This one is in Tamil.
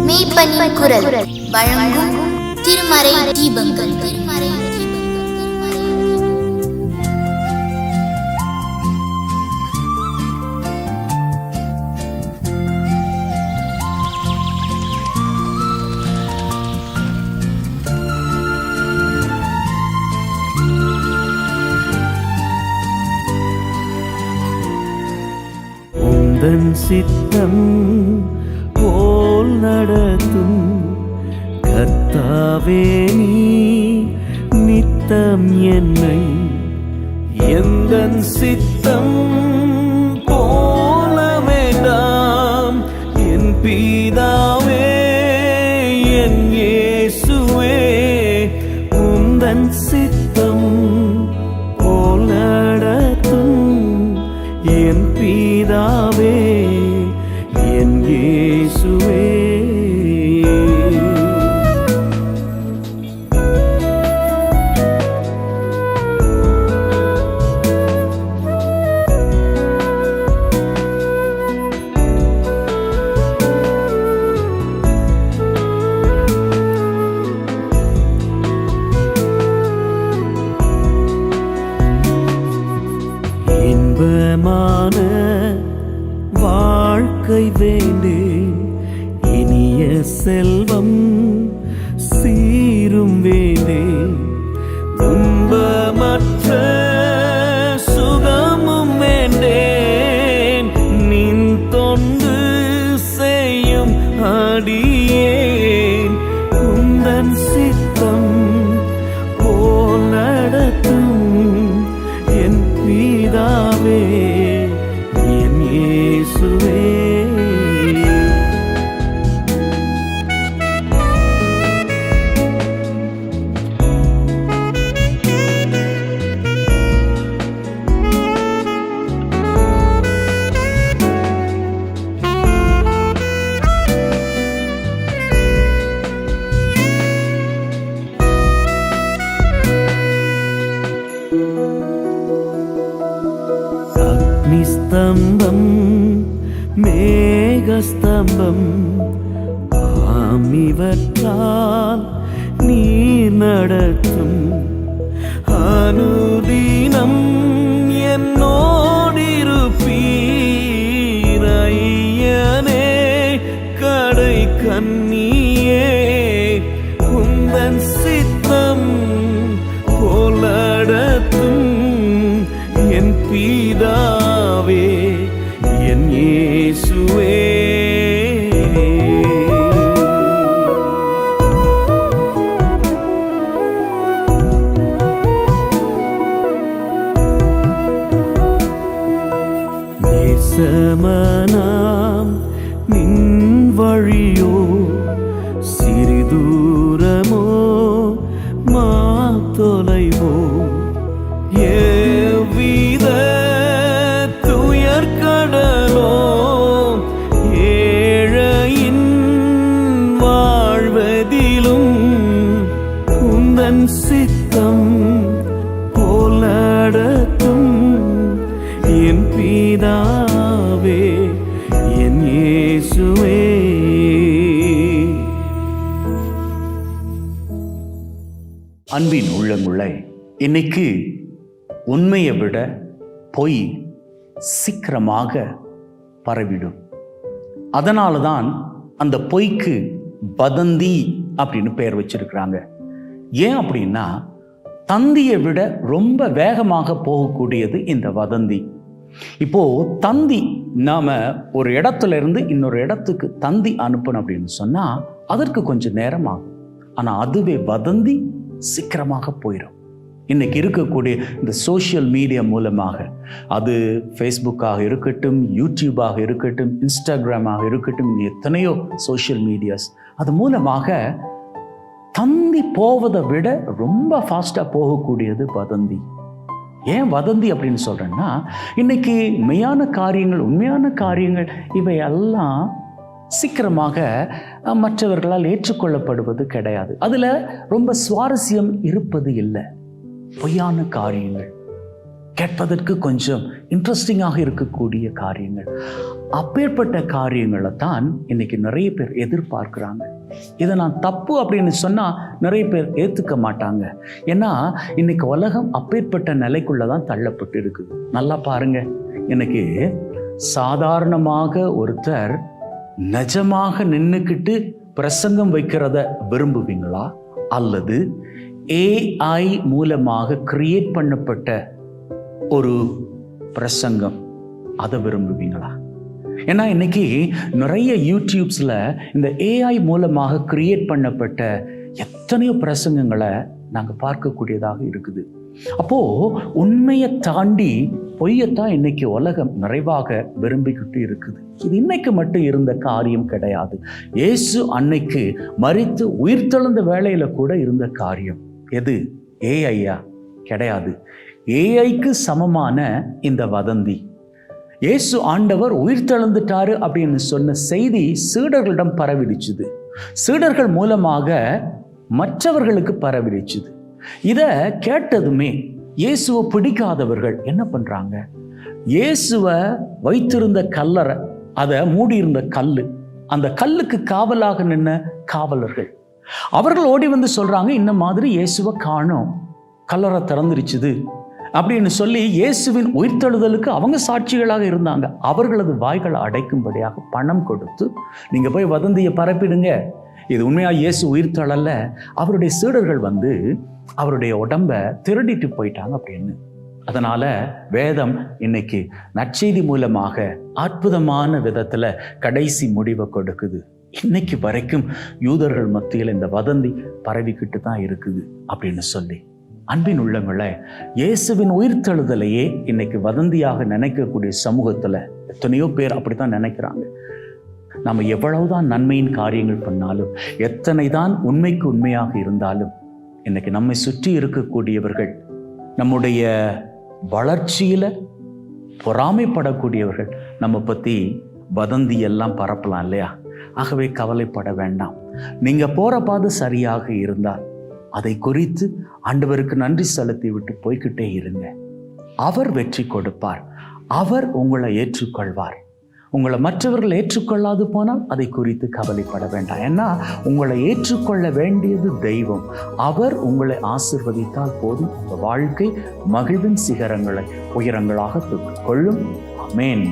மெய்ப்பனின் குரல் வழங்கும் திருமறை தீபங்கள். உந்தன் சித்தம் போல் நடத்தும் கர்த்தாவே, நீ நித்தம் என்னை எந்தன் சித்தம் போல வேண்டாம் என் பிதாவே, என் இயேசுவே. உந்தன் சித்தம் போல் நடத்தும் என் பிதாவே, என் இயேசுவே. இன்பமான வாழ்க்கை வேண்டேன், இனிய செல்வம் சீரும் வேண்டேன், துன்பமற்ற சுகமும் வேண்டேன், நின் தொண்டு செய்யும் அடியேன். உந்தன் சித்தம் போல் நடத்தும் என் பிதாவே, என் இயேசுவே. அக்னிஸ்தம்பம் மேகஸ்தம்பம் ஆமிவற்றால் நீர் நடத்தும், அனுதினம் என்னோடிருப்பீர். ஐயனே கடை கண்ணியே, உந்தன் சித்தம் போலடத்தும் என் பிதாவே, என் இயேசுவே. நேசமனாம் நின் வழியோ சிறிதூரமோ மாத்தொலைவோ, எவ்வித துயர்கடலோ ஏழையின் வாழ்வதிலும் உந்தன் சித்தம் போலடத்தும் என் பிதாவே, என் இயேசுவே. அன்பின் உள்ளங்களே, இன்னைக்கு உண்மையை விட பொய் சீக்கிரமாக பரவிடும். அதனால தான் அந்த பொய்க்கு வதந்தி அப்படின்னு பெயர் வச்சிருக்கிறாங்க. ஏன் அப்படின்னா, தந்தியை விட ரொம்ப வேகமாக போகக்கூடியது இந்த வதந்தி. இப்போ தந்தி, நாம ஒரு இடத்துல இருந்து இன்னொரு இடத்துக்கு தந்தி அனுப்பணும் அப்படின்னு சொன்னா அதற்கு கொஞ்சம் நேரம் ஆகும். ஆனா அதுவே வதந்தி சீக்கிரமாக போயிடும். இன்னைக்கு இருக்கக்கூடிய இந்த சோஷியல் மீடியா மூலமாக, அது ஃபேஸ்புக்காக இருக்கட்டும், யூடியூபாக இருக்கட்டும், இன்ஸ்டாகிராமாக இருக்கட்டும், எத்தனையோ சோஷியல் மீடியாஸ், அது மூலமாக தந்தி போவதை விட ரொம்ப ஃபாஸ்டாக போகக்கூடியது வதந்தி. ஏன் வதந்தி அப்படின்னு சொல்கிறேன்னா, இன்னைக்கு மெய்யான காரியங்கள், உண்மையான காரியங்கள் இவையெல்லாம் சீக்கிரமாக மற்றவர்களால் ஏற்றுக்கொள்ளப்படுவது கிடையாது. அதில் ரொம்ப சுவாரஸ்யம் இருப்பது இல்லை. பொய்யான காரியங்கள், கேட்பதற்கு கொஞ்சம் இன்ட்ரெஸ்டிங்காக இருக்கக்கூடிய காரியங்கள். அப்பேற்பட்ட காரியங்களை தான் இன்னைக்கு நிறைய பேர் எதிர்பார்க்குறாங்க. இதை நான் தப்பு அப்படின்னு சொன்னால் நிறைய பேர் ஏற்றுக்க மாட்டாங்க. ஏன்னா இன்னைக்கு உலகம் அப்பேற்பட்ட நிலைக்குள்ளே தான் தள்ளப்பட்டு இருக்குது. நல்லா பாருங்க, எனக்கு சாதாரணமாக ஒருத்தர் நிஜமாக நின்றுக்கிட்டு பிரசங்கம் வைக்கிறத விரும்புவீங்களா, அல்லது AI மூலமாக கிரியேட் பண்ணப்பட்ட ஒரு பிரசங்கம் அதை விரும்புவீங்களா? ஏன்னா இன்னைக்கு நிறைய யூடியூப்ஸில் இந்த AI மூலமாக கிரியேட் பண்ணப்பட்ட எத்தனையோ பிரசங்கங்களை நாங்கள் பார்க்கக்கூடியதாக இருக்குது. அப்போது உண்மையை தாண்டி பொய்யத்தான் இன்னைக்கு உலகம் நிறைவாக விரும்பிக்கிட்டு இருக்குது. இது இன்னைக்கு மட்டும் இருந்த காரியம் கிடையாது. இயேசு அன்னைக்கு மரித்து உயிர்த்தெழுந்த வேளையில கூட இருந்த காரியம். எது? AI-யா? கிடையாது. AI-க்கு சமமான இந்த வதந்தி. இயேசு ஆண்டவர் உயிர்த்தெழுந்துட்டாரு அப்படின்னு சொன்ன செய்தி சீடர்களிடம் பரவிடுச்சுது. சீடர்கள் மூலமாக மற்றவர்களுக்கு பரவிடுச்சுது. இதை கேட்டதுமே இயேசுவை பிடிக்காதவர்கள் என்ன பண்றாங்க? இயேசுவை வைத்திருந்த கல்லறை, அதை மூடியிருந்த கல்லு, அந்த கல்லுக்கு காவலாக நின்ன காவலர்கள், அவர்கள் ஓடி வந்து சொல்றாங்க, இந்த மாதிரி இயேசுவை காணோம், கல்லறை திறந்துருச்சுது அப்படின்னு சொல்லி இயேசுவின் உயிர்த்தெழுதலுக்கு அவங்க சாட்சிகளாக இருந்தாங்க. அவர்களது வாய்களை அடைக்கும்படியாக பணம் கொடுத்து நீங்க போய் வதந்தியை பரப்பிடுங்க, இது உண்மையா இயேசு உயிர்த்தெழல, அவருடைய சீடர்கள் வந்து அவருடைய உடம்ப திருடிட்டு போயிட்டாங்க அப்படின்னு. அதனால வேதம் இன்னைக்கு நற்செய்தி மூலமாக அற்புதமான விதத்துல கடைசி முடிவை கொடுக்குது. இன்னைக்கு வரைக்கும் யூதர்கள் மத்தியில் இந்த வதந்தி பரவிக்கிட்டு தான் இருக்குது அப்படின்னு சொல்லி, அன்பின் உள்ளங்களே, இயேசுவின் உயிர்த்தெழுதலையே இன்னைக்கு வதந்தியாக நினைக்கக்கூடிய சமூகத்துல எத்தனையோ பேர் அப்படித்தான் நினைக்கிறாங்க. நம்ம எவ்வளவுதான் நன்மையின் காரியங்கள் பண்ணாலும், எத்தனை தான் உண்மைக்கு உண்மையாக இருந்தாலும், இன்னைக்கு நம்மை சுற்றி இருக்கக்கூடியவர்கள், நம்முடைய வளர்ச்சியில பொறாமைப்படக்கூடியவர்கள் நம்ம பத்தி வதந்தி எல்லாம் பரப்பலாம் இல்லையா? ஆகவே கவலைப்பட வேண்டாம். நீங்க போற பாதை சரியாக இருந்தால் அதை குறித்து ஆண்டவருக்கு நன்றி செலுத்தி விட்டு போய்கிட்டே இருங்க. அவர் வெற்றி கொடுப்பார். அவர் உங்களை ஏற்றுக்கொள்வார். உங்களை மற்றவர்கள் ஏற்றுக்கொள்ளாது போனால் அதை குறித்து கவலைப்பட வேண்டாம். ஏன்னா உங்களை ஏற்றுக்கொள்ள வேண்டியது தெய்வம். அவர் உங்களை ஆசீர்வதித்தால் போதும். உங்கள் வாழ்க்கை மகிழ்வின் சிகரங்களை உயரங்களாக தூக்கிக் கொள்ளும். ஆமென்.